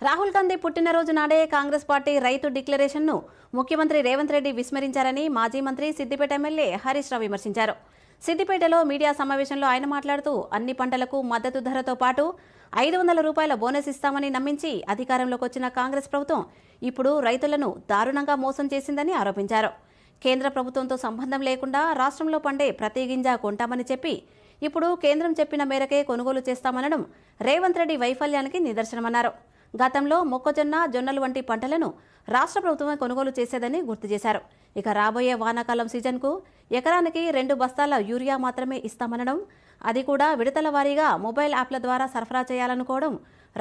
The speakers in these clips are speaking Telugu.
రాహుల్ గాంధీ పుట్టినరోజు నాడే కాంగ్రెస్ పార్టీ రైతు డిక్లరేషన్ను ముఖ్యమంత్రి రేవంత్ రెడ్డి విస్మరించారని మాజీ మంత్రి సిద్దిపేట ఎమ్మెల్యే హరీష్ రావు విమర్శించారు. సిద్దిపేటలో మీడియా సమావేశంలో ఆయన మాట్లాడుతూ అన్ని పంటలకు మద్దతు ధరతో పాటు 500 రూపాయల బోనస్ ఇస్తామని నమ్మించి అధికారంలోకి వచ్చిన కాంగ్రెస్ ప్రభుత్వం ఇప్పుడు రైతులను దారుణంగా మోసం చేసిందని ఆరోపించారు. కేంద్ర ప్రభుత్వంతో సంబంధం లేకుండా రాష్ట్రంలో పండే ప్రతి గింజ కొంటామని చెప్పి ఇప్పుడు కేంద్రం చెప్పిన మేరకే కొనుగోలు చేస్తామనడం రేవంత్ రెడ్డి వైఫల్యానికి నిదర్శనమన్నారు. గతంలో మొక్కజొన్న, జొన్నలు వంటి పంటలను రాష్ట్ర ప్రభుత్వమే కొనుగోలు చేసేదని గుర్తు చేశారు. ఇక రాబోయే వానాకాలం సీజన్కు ఎకరానికి 2 బస్తాల యూరియా మాత్రమే ఇస్తామనడం, అది కూడా విడతల వారీగా మొబైల్ యాప్ల ద్వారా సరఫరా చేయాలనుకోవడం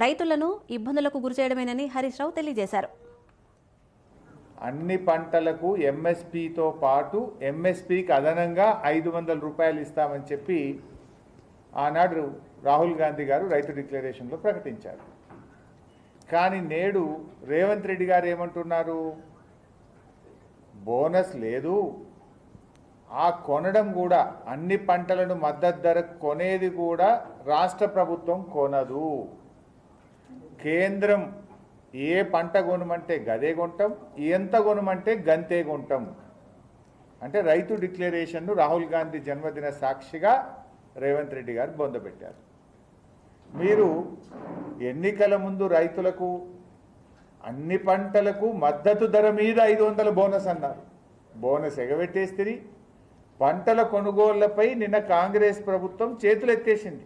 రైతులను ఇబ్బందులకు గురిచేయడమేనని హరీష్ రావు తెలియజేశారు. అన్ని పంటలకు ఎంఎస్పీతో పాటు ఎంఎస్పీకి అదనంగా 500 రూపాయలు ఇస్తామని చెప్పి ఆనాడు రాహుల్ గాంధీ గారు రైతు డిక్లరేషన్లో ప్రకటించారు. కానీ నేడు రేవంత్ రెడ్డి గారు ఏమంటున్నారు? బోనస్ లేదు, ఆ కొనడం కూడా అన్ని పంటలను మద్దతు ధర కొనేది కూడా రాష్ట్ర ప్రభుత్వం కొనదు. కేంద్రం ఏ పంట కొనమంటే గదే కొంటాం, ఎంత కొనమంటే గంతే కొంటాం. అంటే రైతు డిక్లరేషన్ను రాహుల్ గాంధీ జన్మదిన సాక్షిగా రేవంత్ రెడ్డి గారు బొందబెట్టారు. మీరు ఎన్నికల ముందు రైతులకు అన్ని పంటలకు మద్దతు ధర మీద 500 బోనస్ అన్నారు. బోనస్ ఎగబెట్టేస్తే పంటల కొనుగోళ్లపై నిన్న కాంగ్రెస్ ప్రభుత్వం చేతులెత్తేసింది.